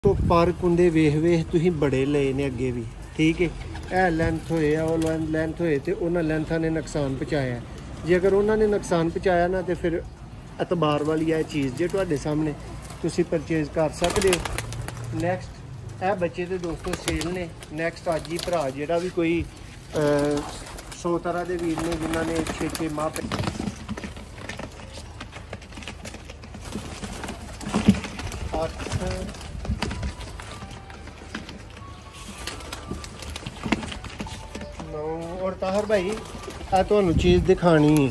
तो पार्क होंगे वेख वेख तुसीं बड़े लए ने अगे भी, ठीक है। यह लेंथ होए वो लेंथ होए तो उन्होंने लेंथा ने नुकसान पहुँचाया। जे अगर उन्होंने नुकसान पहुँचाया ना तो फिर एतबार वाली है चीज़ जो तुहाडे सामने तुसीं परचेज कर सकते हो। नैक्सट यह बच्चे तो दोस्तों सेल ने। नैक्सट अज ही भरा जिहड़ा भी कोई 100 तरह के वीर ने जिन्होंने 6-6 माह 8 और ताहर भाई आ तुहानू चीज़ दिखानी है,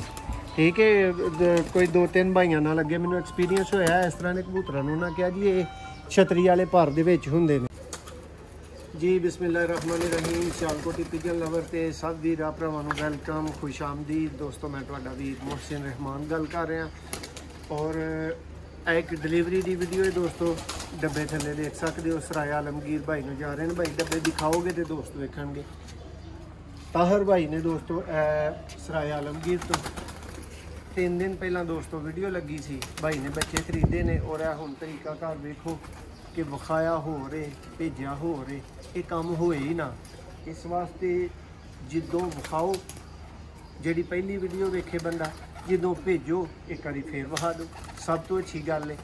ठीक है। कोई 2-3 भाइयों नाल अगे मैनू एक्सपीरियंस होया इस तरह के कबूतरों नूं। उन्होंने कहा जी ये छतरी वाले पर दे विच हुंदे ने जी। बिस्मिल्लाहिर्रहमानिर्रहीम। सियालकोटी पिजन लवर ते सब वीर भरावां नूं वेलकम, खुश आमदीद। दोस्तों मैं तुहाडा वीर मोहसिन रहमान गल कर रहा और एक डिलीवरी की वीडियो है दोस्तों। डब्बे थले देख सकते हो, सराय आलमगीर भाई नूं जा रहे हैं। भाई डब्बे दिखाओगे तो दोस्त वेखणगे। ताहर भाई ने दोस्तों सराय आलमगीर तो 3 दिन पहला दोस्तों वीडियो लगी सी। भाई ने बच्चे खरीदे ने और हुण तरीका घर देखो कि विखाया हो रहे भेजा हो रहे, ये काम होए ही ना। इस वास्ते जिदों विखाओ, जी पहली वीडियो वेखे बंदा, जिदों भेजो एक बारी फिर विखा दो, सब तो अच्छी गल है।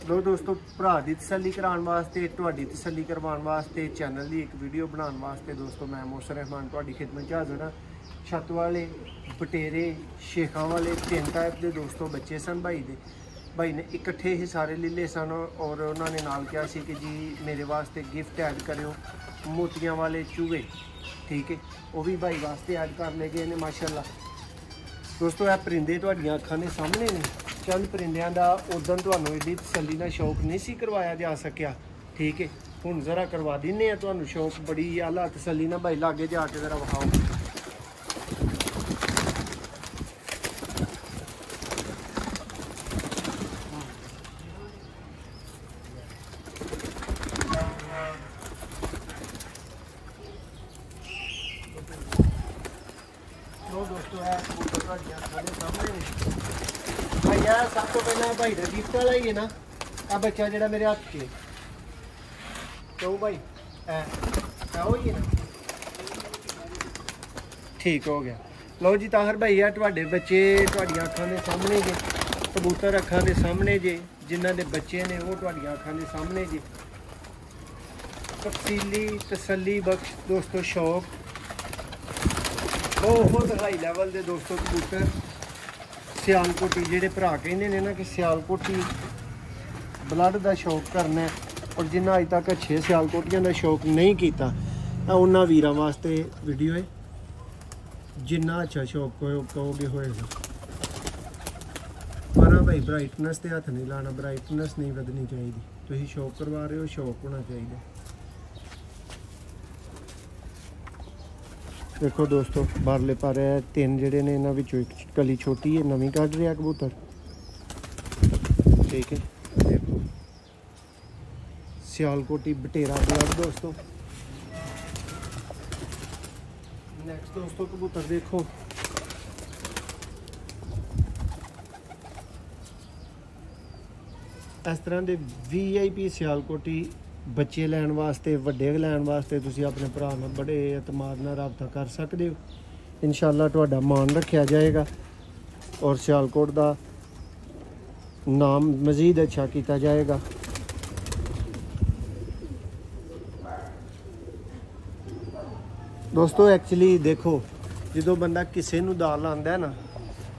लो दोस्तों, भरा की तसली कराने वास्ते, तुहाडी तसली करवाने वास्ते, चैनल की एक वीडियो बनाने वास्ते दोस्तों मैं मोहसिन रहमान तुहाडी खिदमत हाज़र हाँ। छत वाले, बटेरे, शेखा वाले 3 टाइप के दोस्तों बच्चे सन भाई दे। भाई ने इकट्ठे ही सारे लीले सन और उन्होंने नाल कहा सी कि जी मेरे वास्ते गिफ्ट ऐड करो मोतियां वाले चूहे, ठीक है। वो भी भाई वास्ते ऐड कर ले गए ने माशाल्लाह। दोस्तों यह परिंदे तुहाडियां अखां दे सामने ने। चंद परिंदियां दा उदन तुहानूं इहदी तसल्ली नाल शौक नहीं सी करवाया जा सकिया, ठीक है। हुण जरा करवा दिन्ने आ तुहानूं शौक बड़ी आला तसल्ली नाल। भाई लागे जाके जरा विखाओ। दोस्तों है कबूतर तुहाडियां अखां दे सामने ने। भाई यार सब तो पहला भाई का गिफ्ट वाला ही है ना। आ बच्चा जो मेरे हाथ के तो भाई वो ही है ना, ठीक हो गया। लो जी ताहर भाई है तुहाडे बच्चे तुहाडियां अखां दे सामने जे, कबूतर अखां दे सामने जे, जिन्हां दे बच्चे ने वो तुहाडियां अखां दे सामने जे। तफसीली तसल्ली बख्श दोस्तों शौक बहुत हाई लैवल के दोस्तों कबूतर। सियालकोटी जेडे भरा कहते हैं ना कि सियालकोटी ब्लड का शौक करना है, और जिन्हें अज तक अच्छे सियालकोटियां का शौक नहीं किया उन्होंने वीरां वास्ते वीडियो है। जिन्ना अच्छा शौक कहोगे होएगा। पर भाई ब्राइटनेस से हथ नहीं लाना, ब्राइटनेस नहीं बदनी चाहिए। तुम शौक करवा रहे हो, शौक होना चाहिए। देखो दोस्तों बारले पर 3 जोड़े ने, इन्होंने एक कली छोटी है, नवी कढ़ रहा कबूतर, ठीक है। देखो सियालकोटी बटेरा ब्लड दोस्तों। नेक्स्ट दोस्तों कबूतर देखो, इस तरह के VIP सियालकोटी बच्चे लैन वास्ते, वड्डे लैन वास्ते तुसीं अपने भरा नाल बड़े एतमाद नाल राबता कर सकते हो। इंशाअल्लाह तुहाडा मान रखा जाएगा और सियालकोट का नाम मज़ीद अच्छा किया जाएगा। दोस्तों एक्चुअली देखो जो बंदा किसी नूं दाल आंदा है ना,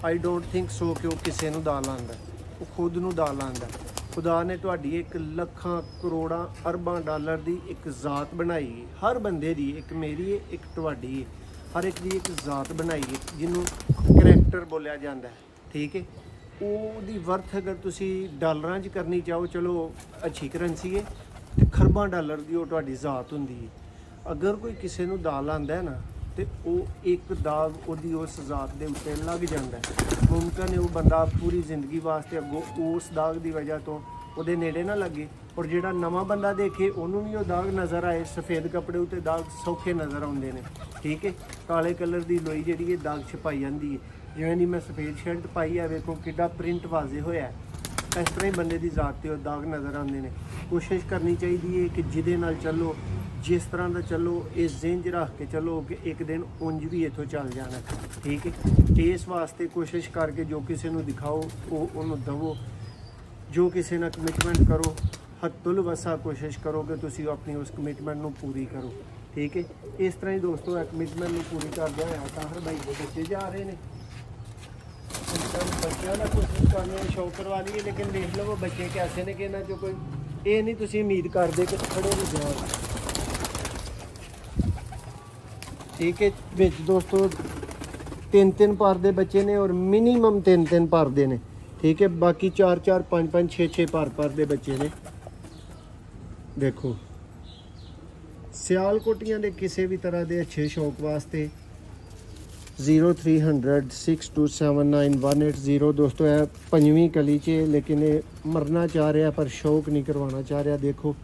आई डोंट थिंक सो कि वो किसी नूं दाल आंदा, वो खुद नूं दाल आंदा। खुदा ने तुहाडी 1 ਲੱਖਾਂ ਕਰੋੜਾਂ अरबां डॉलर की एक जात बनाई, हर बंदे की, एक मेरी है एक तुहाडी है, हर एक की एक जात बनाई है जिन्हों करैक्टर बोलिया जाता है, ठीक है। वो वर्थ अगर तुसी डॉलरां च करनी चाहो चलो अच्छी करंसी है, तो खरबां डॉलर की वो तुहाडी जात हुंदी है। अगर कोई किसी नूं दाल आंदा है ना तो वो एक दाग उहदी उस जात के उत्ते लग जाता है। मुमकिन है वो बंदा पूरी जिंदगी वास्ते अगों उस दाग की वजह तो वो नेड़े ना लगे, और जिहड़ा नवा बंदा देखे उन्होंने भी वो दाग नज़र आए। सफ़ेद कपड़े उत्ते दाग सौखे नज़र आउंदे ने, ठीक है। काले कलर की लोई जिहड़ी है दाग छपाई जाती है। जिवें दी मैं सफ़ेद शर्ट पाई है, वेखो किड्डा प्रिंट वाजे होया है, ਇਸ ਤਰ੍ਹਾਂ ਹੀ ਬੰਦੇ ਦੀ ਜ਼ਾਤ ਤੇ ਉਹ ਦਾਗ ਨਜ਼ਰ ਆਉਂਦੇ ਨੇ। ਕੋਸ਼ਿਸ਼ ਕਰਨੀ ਚਾਹੀਦੀ ਹੈ ਕਿ ਜਿਹਦੇ ਨਾਲ ਚੱਲੋ, ਜਿਸ ਤਰ੍ਹਾਂ ਦਾ ਚੱਲੋ, ਇਸ ਜ਼ਿਹਨ 'ਚ ਰੱਖ ਕੇ ਚੱਲੋ ਕਿ ਇੱਕ ਦਿਨ ਉਂਝ ਵੀ ਇੱਥੋਂ ਚੱਲ ਜਾਣਾ, ਠੀਕ ਹੈ। ਇਸ ਵਾਸਤੇ ਕੋਸ਼ਿਸ਼ ਕਰਕੇ ਜੋ ਕਿਸੇ ਨੂੰ ਦਿਖਾਓ ਉਹ ਉਹਨੂੰ ਦੇਵੋ, ਜੋ ਕਿਸੇ ਨਾਲ ਕਮਿਟਮੈਂਟ ਕਰੋ ਹੱਦੁਲ ਵਸਾ ਕੋਸ਼ਿਸ਼ ਕਰੋ ਕਿ ਤੁਸੀਂ ਆਪਣੀ ਉਸ ਕਮਿਟਮੈਂਟ ਨੂੰ ਪੂਰੀ ਕਰੋ, ਠੀਕ ਹੈ। ਇਸ ਤਰ੍ਹਾਂ ਹੀ ਦੋਸਤੋ ਇਹ ਕਮਿਟਮੈਂਟ ਨੂੰ ਪੂਰੀ ਕਰਦਿਆਂ ਹੋਇਆ ਤਾਹਰ ਭਾਈ ਦੇ ਬੱਚੇ ਜਾ ਰਹੇ ਨੇ। ਬੱਚਿਆਂ ਦਾ ਕੋਸ਼ਿਸ਼ ਕਰਨੀ ਹੈ ਸ਼ੌਕ ਕਰਵਾ ਲਈਏ, ਲੇਕਿਨ ਦੇਖ ਲਵੋ ਬੱਚੇ ਕੈਸੇ ਨੇ ਕਿ ਇਹਨਾਂ 'ਚੋਂ ਕੋਈ ਇਹ ਨਹੀਂ ਤੁਸੀਂ ਉਮੀਦ ਕਰਦੇ ਕਿ ਖੜੇ ਵੀ ਜਾਓ, ਠੀਕ ਹੈ। ਵਿੱਚ ਦੋਸਤੋ 3-3 ਪਰ ਦੇ ਬੱਚੇ ਨੇ ਔਰ ਮਿਨੀਮਮ 3-3 ਪਰ ਦੇ ਨੇ, ਠੀਕ ਹੈ। ਬਾਕੀ 4-4 5-5 6-6 ਪਰ ਦੇ ਬੱਚੇ ਨੇ। ਦੇਖੋ ਸਿਆਲਕੋਟੀਆਂ ਦੇ ਕਿਸੇ ਵੀ ਤਰ੍ਹਾਂ ਦੇ ਅੱਛੇ ਸ਼ੌਕ ਵਾਸਤੇ 0300 6279 180 ਦੋਸਤੋ ਹੈ 5ਵੀਂ ਗਲੀ 'ਚ, ਲੇਕਿਨ ਇਹ ਮਰਨਾ ਚਾਹ ਰਿਹਾ ਪਰ ਸ਼ੌਕ ਨਹੀਂ ਕਰਵਾਉਣਾ ਚਾਹ ਰਿਹਾ। ਦੇਖੋ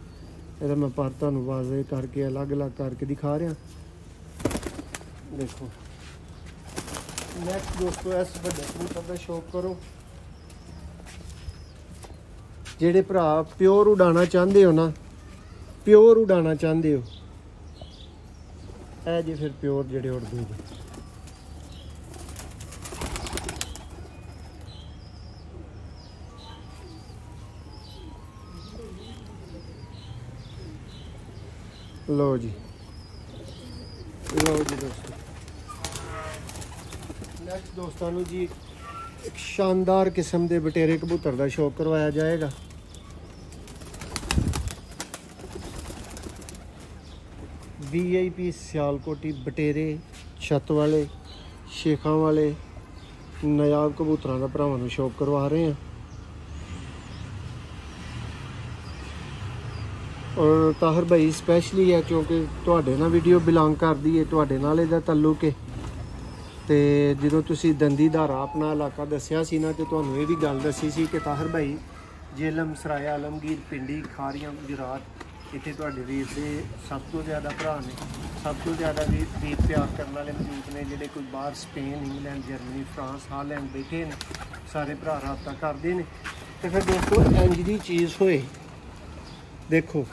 ਇਹਦਾ ਮੈਂ ਪਰ ਤੁਹਾਨੂੰ ਵਾਜ਼ੇ ਕਰਕੇ ਅਲੱਗ-ਅਲੱਗ ਕਰਕੇ ਦਿਖਾ ਰਿਹਾ। ਦੇਖੋ ਨੈਕਸਟ ਦੋਸਤੋ ਇਸ ਵੱਡੇ ਕਬੂਤਰ ਦਾ ਸ਼ੌਕ ਕਰੋ। ਜਿਹੜੇ ਭਰਾ ਪਿਓਰ ਉਡਾਉਣਾ ਚਾਹੁੰਦੇ ਹੋ ਨਾ, ਪਿਓਰ ਉਡਾਉਣਾ ਚਾਹੁੰਦੇ ਹੋ, ਇਹ ਜੇ ਫਿਰ ਪਿਓਰ ਜਿਹੜੇ ਉੜਦੇ ਜੀ। ਲਓ ਜੀ ਦੋਸਤੋ ਨੈਕਸਟ ਦੋਸਤਾਂ ਨੂੰ ਜੀ ਇੱਕ ਸ਼ਾਨਦਾਰ ਕਿਸਮ ਦੇ ਬਟੇਰੇ ਕਬੂਤਰ ਦਾ ਸ਼ੌਕ ਕਰਵਾਇਆ ਜਾਏਗਾ। VIP ਸਿਆਲਕੋਟੀ ਬਟੇਰੇ ਛੱਤ ਵਾਲੇ ਸ਼ੇਖਾਂ ਵਾਲੇ ਨਾਯਾਬ ਕਬੂਤਰਾਂ ਦਾ ਭਰਾਵਾਂ ਨੂੰ ਸ਼ੌਕ ਕਰਵਾ ਰਹੇ ਹਾਂ। ਔਰ ਤਾਹਰ ਭਾਈ ਸਪੈਸ਼ਲੀ ਹੈ ਕਿਉਂਕਿ ਤੁਹਾਡੇ ਨਾਲ ਵੀਡੀਓ ਬਿਲੋਂਗ ਕਰਦੀ ਹੈ, ਤੁਹਾਡੇ ਨਾਲ ਇਹਦਾ ਤਾਲੁਕ ਹੈ। ਤੇ ਜਦੋਂ ਤੁਸੀਂ ਦੰਦੀ ਧਾਰਾ ਆਪਣਾ ਇਲਾਕਾ ਦੱਸਿਆ ਸੀ ਨਾ, ਤੇ ਤੁਹਾਨੂੰ ਇਹ ਵੀ ਗੱਲ ਦੱਸੀ ਸੀ ਕਿ ਤਾਹਰ ਭਾਈ ਜੇਲਮ ਸਰਾਇਆ ਆਲਮਗੀਰ ਪਿੰਡੀ ਖਾਰੀਆਂ ਗੁਜਰਾਤ, ਇੱਥੇ ਤੁਹਾਡੇ ਵੀਰ ਦੇ ਸਭ ਤੋਂ ਜ਼ਿਆਦਾ ਭਰਾ ਨੇ, ਸਭ ਤੋਂ ਜ਼ਿਆਦਾ ਵੀਰ ਪਿਆਰ ਕਰਨ ਵਾਲੇ ਮੌਜੂਦ ਨੇ। ਜਿਹੜੇ ਕੋਈ ਬਾਹਰ Spain, England, Germany, France, Holland ਬੈਠੇ ਨੇ, ਸਾਰੇ ਭਰਾ ਰਾਬਤਾ ਕਰਦੇ ਨੇ। ਤੇ ਫਿਰ ਦੋਸਤੋ ਇੰਜ ਦੀ ਚੀਜ਼ ਹੋਏ ਦੇਖੋ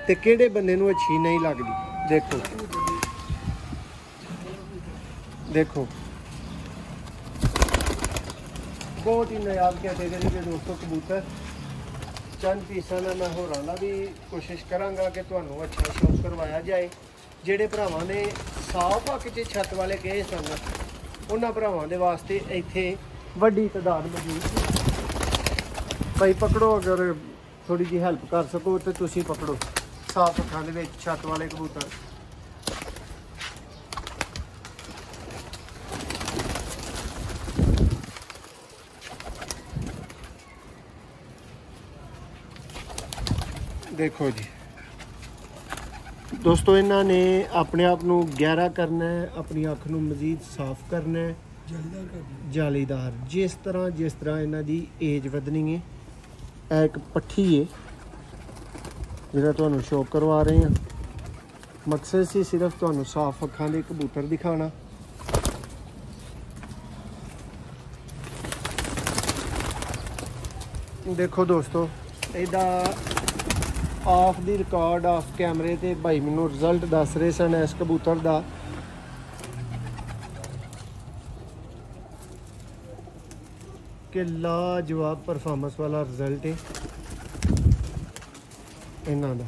ਤੇ ਕਿਹੜੇ ਬੰਦੇ ਨੂੰ ਅੱਛੀ ਨਹੀਂ ਲੱਗਦੀ। ਦੇਖੋ ਦੇਖੋ ਬਹੁਤ ਹੀ ਨਾਯਾਬ ਕੈਟੇਗਰੀ ਦੇ ਦੋਸਤੋ ਕਬੂਤਰ। ਚੰਦ ਪੀਸਾਂ ਨਾਲ ਮੈਂ ਹੋਰਾਂ ਦਾ ਵੀ ਕੋਸ਼ਿਸ਼ ਕਰਾਂਗਾ ਕਿ ਤੁਹਾਨੂੰ ਅੱਛਾ ਸ਼ੌਕ ਕਰਵਾਇਆ ਜਾਏ। ਜਿਹੜੇ ਭਰਾਵਾਂ ਨੇ ਸਾਫ ਹੱਕ 'ਚ ਛੱਤ ਵਾਲੇ ਕਹੇ ਸਨ, ਉਹਨਾਂ ਭਰਾਵਾਂ ਦੇ ਵਾਸਤੇ ਇੱਥੇ ਵੱਡੀ ਤਾਦਾਦ ਮੌਜੂਦ। ਭਾਈ ਪਕੜੋ, ਅਗਰ ਥੋੜੀ ਜਿਹੀ ਹੈਲਪ ਕਰ ਸਕੋ ਤੇ ਤੁਸੀਂ ਪਕੜੋ ਸਾਫ ਅੱਖਾਂ ਦੇ ਵਿੱਚ ਛੱਤ ਵਾਲੇ ਕਬੂਤਰ। ਦੇਖੋ ਜੀ ਦੋਸਤੋ, ਇਹਨਾਂ ਨੇ ਆਪਣੇ ਆਪ ਨੂੰ ਗਹਿਰਾ ਕਰਨਾ ਹੈ, ਆਪਣੀ ਅੱਖ ਨੂੰ ਮਜ਼ੀਦ ਸਾਫ਼ ਕਰਨਾ ਹੈ, ਜਾਲੀਦਾਰ। ਜਿਸ ਤਰ੍ਹਾਂ ਇਹਨਾਂ ਦੀ ਏਜ ਵਧਣੀ ਹੈ। ਇਹ ਇੱਕ ਪੱਠੀ ਹੈ ਜਿਹੜਾ ਤੁਹਾਨੂੰ ਸ਼ੌਕ ਕਰਵਾ ਰਹੇ ਹਾਂ। ਮਕਸਦ ਸੀ ਸਿਰਫ ਤੁਹਾਨੂੰ ਸਾਫ਼ ਅੱਖਾਂ ਦੇ ਕਬੂਤਰ ਦਿਖਾਣਾ। ਦੇਖੋ ਦੋਸਤੋ, ਇਹਦਾ ਆਫ ਦੀ ਰਿਕਾਰਡ ਆਫ ਕੈਮਰੇ ਤੇ ਭਾਈ ਮੈਨੂੰ ਰਿਜ਼ਲਟ ਦੱਸ ਰਹੇ ਸਨ ਇਸ ਕਬੂਤਰ ਦਾ ਕਿ ਲਾਜਵਾਬ ਪਰਫਾਰਮੈਂਸ ਵਾਲਾ ਰਿਜ਼ਲਟ ਹੈ ਇਹਨਾਂ ਦਾ।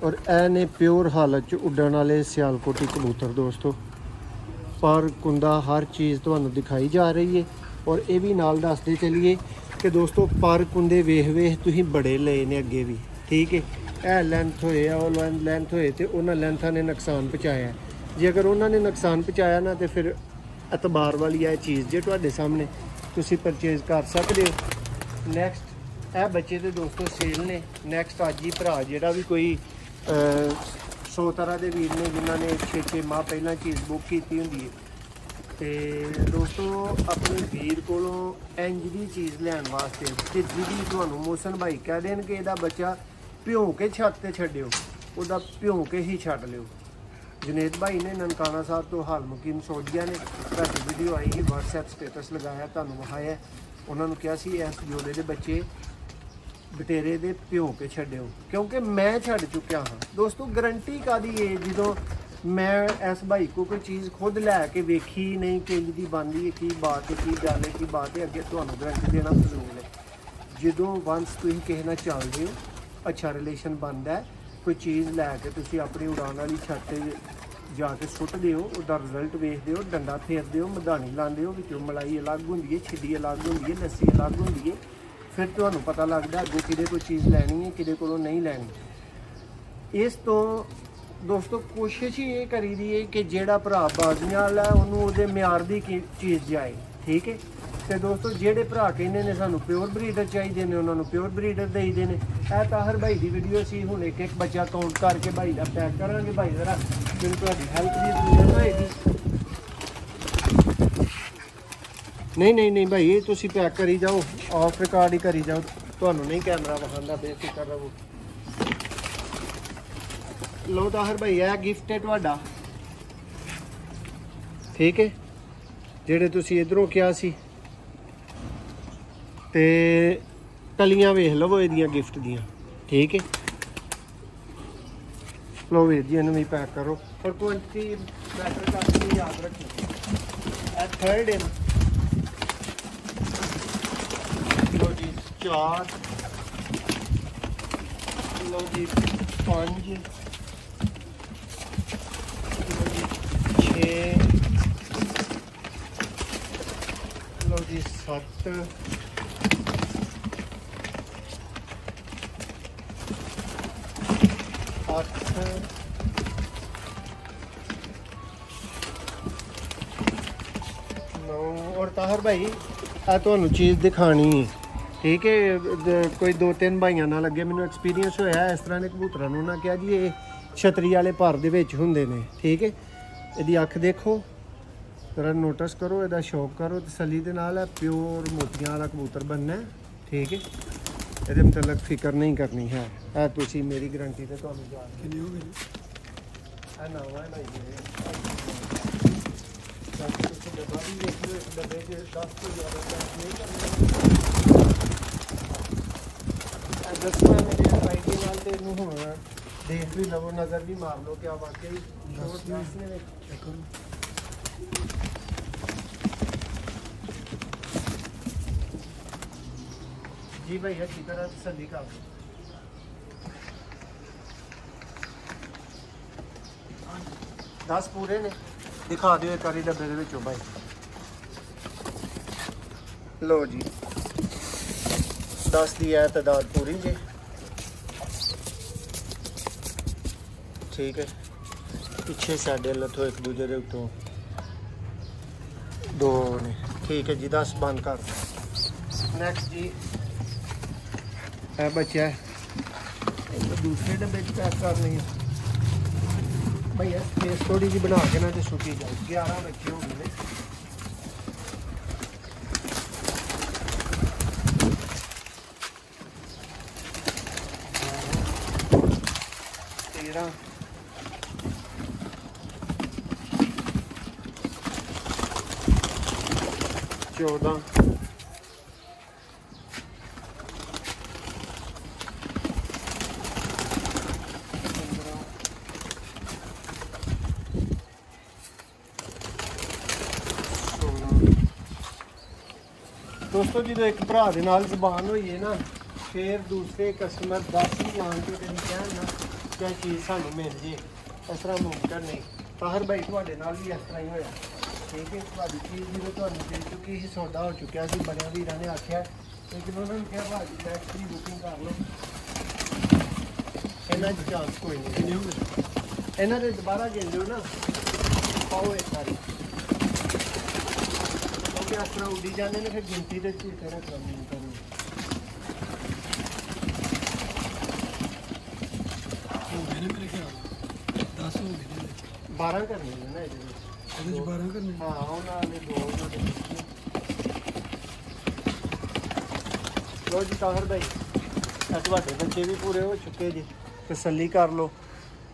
ਔਰ ਇਹ ਨੇ ਪਿਓਰ ਹਾਲਤ 'ਚ ਉੱਡਣ ਵਾਲੇ ਸਿਆਲਕੋਟੀ ਕਬੂਤਰ ਦੋਸਤੋ। ਪਰ ਕੁੰਦਾ ਹਰ ਚੀਜ਼ ਤੁਹਾਨੂੰ ਦਿਖਾਈ ਜਾ ਰਹੀ ਹੈ। ਔਰ ਇਹ ਵੀ ਨਾਲ ਦੱਸਦੇ ਚੱਲੀਏ ਕਿ ਦੋਸਤੋ ਪਰ ਕੁੰਦੇ ਵੇਖ ਤੁਸੀਂ ਬੜੇ ਲਏ ਨੇ ਅੱਗੇ ਵੀ, ਠੀਕ ਹੈ। ਇਹ ਲੈਂਥ ਹੋਏ ਆ, ਉਹ ਲੈਂਥ ਹੋਏ ਤੇ ਉਹਨਾਂ ਲੈਂਥਾਂ ਨੇ ਨੁਕਸਾਨ ਪਹੁੰਚਾਇਆ। ਜੇ ਅਗਰ ਉਹਨਾਂ ਨੇ ਨੁਕਸਾਨ ਪਹੁੰਚਾਇਆ ਨਾ, ਤੇ ਫਿਰ ਇਤਬਾਰ ਵਾਲੀ ਇਹ ਚੀਜ਼ ਜੇ ਤੁਹਾਡੇ ਸਾਹਮਣੇ ਤੁਸੀਂ ਪਰਚੇਜ਼ ਕਰ ਸਕਦੇ ਹੋ। ਨੈਕਸਟ ਇਹ ਬੱਚੇ ਤੇ ਦੋਸਤੋ ਸੇਲ ਨੇ। ਨੈਕਸਟ ਅੱਜ ਹੀ ਭਰਾ ਜਿਹੜਾ ਵੀ ਕੋਈ 100 ਤਰ੍ਹਾਂ ਦੇ ਵੀਰ ਨੇ ਜਿਨ੍ਹਾਂ ਨੇ 6 ਮਾਹ ਪਹਿਲਾਂ ਚੀਜ਼ ਬੁੱਕ ਕੀਤੀ ਹੁੰਦੀ ਹੈ, ਤੇ ਦੋਸਤੋ ਆਪਣੇ ਵੀਰ ਕੋਲੋਂ ਇੰਜ ਦੀ ਚੀਜ਼ ਲੈਣ ਵਾਸਤੇ ਕਿ ਜਿਹਦੀ ਤੁਹਾਨੂੰ ਮੋਹਸਨ ਭਾਈ ਕਹਿ ਦੇਣ ਕਿ ਇਹਦਾ ਬੱਚਾ ਭਿਉਂ ਕੇ ਛੱਤ ਤੇ ਛੱਡਿਓ, ਉਹਦਾ ਭਿਉਂ ਕੇ ਹੀ ਛੱਡ ਲਿਓ। ਜੁਨੇਦ ਭਾਈ ਨੇ ਨਨਕਾਣਾ ਸਾਹਿਬ ਤੋਂ ਹਾਲ ਮੁਕੀਮ ਸੋਢੀਆਂ ਨੇ ਤੁਹਾਡੀ ਵੀਡੀਓ ਆਈ ਹੀ WhatsApp ਸਟੇਟਸ ਲਗਾਇਆ, ਤੁਹਾਨੂੰ ਵਿਖਾਇਆ। ਉਹਨਾਂ ਨੂੰ ਕਿਹਾ ਸੀ ਇਸ ਜੋੜੇ ਦੇ ਬੱਚੇ ਬਟੇਰੇ ਦੇ ਭਿਓ ਕੇ ਛੱਡਿਓ, ਕਿਉਂਕਿ ਮੈਂ ਛੱਡ ਚੁੱਕਿਆ ਹਾਂ। ਦੋਸਤੋ ਗਰੰਟੀ ਕਾਦੀ ਹੈ ਜਦੋਂ ਮੈਂ ਇਸ ਭਾਈ ਕੋ ਕੋਈ ਚੀਜ਼ ਖੁਦ ਲੈ ਕੇ ਵੇਖੀ ਨਹੀਂ ਕਿ ਦੀ ਬਣਦੀ ਹੈ, ਕੀ ਬਾਤ ਹੈ, ਕੀ ਗੱਲ ਹੈ, ਕੀ ਬਾਤ ਹੈ, ਅੱਗੇ ਤੁਹਾਨੂੰ ਗਰੰਟੀ ਦੇਣਾ ਫਜ਼ੂਲ ਹੈ। ਜਦੋਂ ਵੰਸ ਤੁਸੀਂ ਕਿਸੇ ਨਾਲ ਚੱਲਦੇ ਹੋ, ਅੱਛਾ ਰਿਲੇਸ਼ਨ ਬਣਦਾ ਹੈ, ਕੋਈ ਚੀਜ਼ ਲੈ ਕੇ ਤੁਸੀਂ ਆਪਣੀ ਉਡਾਨ ਵਾਲੀ ਛੱਤ 'ਤੇ ਜਾ ਕੇ ਸੁੱਟਦੇ ਹੋ, ਉਹਦਾ ਰਿਜ਼ਲਟ ਵੇਖਦੇ ਹੋ, ਡੰਡਾ ਫੇਰਦੇ ਹੋ, ਮਧਾਣੀ ਲਾਉਂਦੇ ਹੋ, ਵਿੱਚੋਂ ਮਲਾਈ ਅਲੱਗ ਹੁੰਦੀ ਹੈ, ਛਿੱਡੀ ਅਲੱਗ ਹੁੰਦੀ ਹੈ, ਲੱਸੀ ਅਲੱਗ ਹੁੰਦੀ ਹੈ, ਫਿਰ ਤੁਹਾਨੂੰ ਪਤਾ ਲੱਗਦਾ ਅੱਗੋਂ ਕਿਹਦੇ ਕੋਈ ਚੀਜ਼ ਲੈਣੀ ਹੈ, ਕਿਹਦੇ ਕੋਲੋਂ ਨਹੀਂ ਲੈਣੀ। ਇਸ ਤੋਂ ਦੋਸਤੋ ਕੋਸ਼ਿਸ਼ ਹੀ ਇਹ ਕਰੀ ਦੀ ਹੈ ਕਿ ਜਿਹੜਾ ਭਰਾ ਬਾਜ਼ੀਆਂ ਵਾਲਾ ਉਹਨੂੰ ਉਹਦੇ ਮਿਆਰ ਦੀ ਚੀਜ਼ ਜਾਏ, ਠੀਕ ਹੈ। ਤੇ ਦੋਸਤੋ ਜਿਹੜੇ ਭਰਾ ਕਹਿੰਦੇ ਨੇ ਸਾਨੂੰ ਪਿਓਰ ਬਰੀਡਰ ਚਾਹੀਦੇ ਨੇ, ਉਹਨਾਂ ਨੂੰ ਪਿਓਰ ਬਰੀਡਰ ਦੇਈਦੇ ਨੇ। ਇਹ ਤਾਹਰ ਭਾਈ ਦੀ ਵੀਡੀਓ ਸੀ, ਹੁਣ ਇੱਕ ਇੱਕ ਬੱਚਾ ਕਾਊਂਟ ਕਰਕੇ ਭਾਈ ਦਾ ਪੈਕ ਕਰਾਂਗੇ। ਭਾਈ ਜ਼ਰਾ ਮੈਨੂੰ ਤੁਹਾਡੀ ਹੈਲਪ ਦੀ ਜ਼ਰੂਰਤ ਹੋਏਗੀ। ਨਹੀਂ ਭਾਈ ਇਹ ਤੁਸੀਂ ਪੈਕ ਕਰੀ ਜਾਓ, ਆਫ ਰਿਕਾਰਡ ਹੀ ਕਰੀ ਜਾਓ, ਤੁਹਾਨੂੰ ਨਹੀਂ ਕੈਮਰਾ ਵਿਖਾਉਂਦਾ, ਬੇਫਿਕਰ ਰਹੋ। ਲੋ ਤਾਹਰ ਭਾਈ ਇਹ ਗਿਫਟ ਹੈ ਤੁਹਾਡਾ, ਠੀਕ ਹੈ। ਜਿਹੜੇ ਤੁਸੀਂ ਇਧਰੋਂ ਕਿਹਾ ਸੀ ਤੇ ਕਲੀਆਂ ਵੇਖ ਲਵੋ ਇਹਦੀਆਂ ਗਿਫਟ ਦੀਆਂ, ਠੀਕ ਹੈ। ਲੋ ਵੀਰ ਜੀ ਇਹਨੂੰ ਵੀ ਪੈਕ ਕਰੋ, ਪਰ ਕੁਆਂਟੀਟੀ ਮੈਟਰ ਕਰਕੇ ਯਾਦ ਰੱਖੋ। ਇਹ ਥਰਡ ਹੈ। ਲੋ ਜੀ 4, ਲੋ ਜੀ 5, ਲੋ ਜੀ 6, ਲੋ ਜੀ 7, 8, 9। ਔਰ ਤਾਹਰ ਭਾਈ ਆ ਤੁਹਾਨੂੰ ਚੀਜ਼ ਦਿਖਾਣੀ ਹੈ, ਠੀਕ ਹੈ। ਕੋਈ 2-3 ਭਾਈਆਂ ਨਾਲ ਅੱਗੇ ਮੈਨੂੰ ਐਕਸਪੀਰੀਅੰਸ ਹੋਇਆ ਇਸ ਤਰ੍ਹਾਂ ਦੇ ਕਬੂਤਰਾਂ ਨੂੰ। ਉਹਨਾਂ ਕਿਹਾ ਜੀ ਇਹ ਛਤਰੀ ਵਾਲੇ ਭਰ ਦੇ ਵਿੱਚ ਹੁੰਦੇ ਨੇ, ਠੀਕ ਹੈ। ਇਹਦੀ ਅੱਖ ਦੇਖੋ ਜ਼ਰਾ, ਨੋਟਿਸ ਕਰੋ, ਇਹਦਾ ਸ਼ੌਕ ਕਰੋ ਤਸੱਲੀ ਦੇ ਨਾਲ। ਪਿਓਰ ਮੋਤੀਆਂ ਵਾਲਾ ਕਬੂਤਰ ਬਣਨਾ, ਠੀਕ ਹੈ। ਇਹਦੇ ਮਤਲਬ ਫਿਕਰ ਨਹੀਂ ਕਰਨੀ ਹੈ। ਇਹ ਤੁਸੀਂ ਮੇਰੀ ਗਰੰਟੀ ਤੇ ਤੁਹਾਨੂੰ ਜਾਣ ਕਿੰਨੀ ਹੋ ਗਈ ਇਹ ਨਵਾਂ ਹੈ ਭਾਈ ਜੀ। ਤੁਸੀਂ ਡੱਬਾ ਵੀ ਦੇਖ ਲਓ, ਇਸ ਡੱਬੇ 'ਚ 10 ਤੋਂ ਜ਼ਿਆਦਾ ਪੈਸੇ ਨਹੀਂ ਕਰਨੇ। ਦੱਸਣਾ ਮੇਰੇ ਆਈਡੀ ਨਾਲ ਤੇ ਇਹਨੂੰ ਹੁਣ ਦੇਖ ਵੀ ਲਵੋ, ਨਜ਼ਰ ਵੀ ਮਾਰ ਲਓ ਕਿ ਆ ਵਾਕਈ ਸ਼ੋਰਟ ਦੱਸ ਨੇ ਦੇਖੋ। जी भाई अच्छी तरह तसल्ली कर दो। 10 पूरे ने दिखा दियो एक बारी डब्बे दे विचों भाई। लो जी 10 दी है तादाद पूरी जी, ठीक है। पिछे साढ़े लथो एक दूजे के उत्तों 2 ने, ठीक है जी। 10 बंद कर दो। नैक्सट जी बचा है दूसरे डब्बे पैक करनी है भैया। स्पेस थोड़ी जी बना के ना तो सुटी जाए। 11 बच्चे हो गए। तेरह 14 दोस्तों जो एक भरा के नाल जबान हुई है ना, फिर दूसरे कस्टमर 10 ही जान के कहीं कहन ना क्या चीज़ सानू मिल जे, इस तरह मुमकिन नहीं। ताहर भाई थोड़े नाल भी इस तरह ही होया, ठीक है। थोड़ी चीज़ जो तुहानू दे चुकी ही, सौदा हो चुका सी, बड़े वीर ने आख्या, लेकिन उन्होंने कहा भाजी नेक्स्ट की बुकिंग कर लो, इन्हों चांस कोई नहीं। इन्हों के दोबारा गिन लो ना, पाओ एक बारी, इस तरह उड़ी जाने ने, फिर गिनती के झूठे रखना नहीं करनी। मेरे ख्याल 10 हो गए, 12 करनी है ना, 12 करनी। हाँ उन्होंने 2 लो जी। ताहर भाई ਤੁਹਾਡੇ बच्चे भी पूरे हो चुके जी, तसल्ली कर लो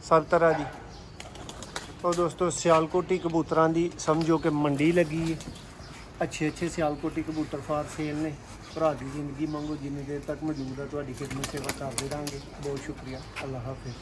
सब तरह की। तो दोस्तों सियालकोटी कबूतरां दी समझो कि मंडी लगी है, अच्छे सियालकोटी कबूतर फार सेल ने। ਭਰਾ ਦੀ ਜ਼ਿੰਦਗੀ ਮੰਗੋ, ਜਿੰਨੀ ਦੇਰ ਤੱਕ ਮੌਜੂਦ ਆ ਤੁਹਾਡੀ ਖਿਦਮਤ ਸੇਵਾ ਕਰਦੇ ਰਹਾਂਗੇ। ਬਹੁਤ ਸ਼ੁਕਰੀਆ। ਅੱਲਾ ਹਾਫਿਜ਼।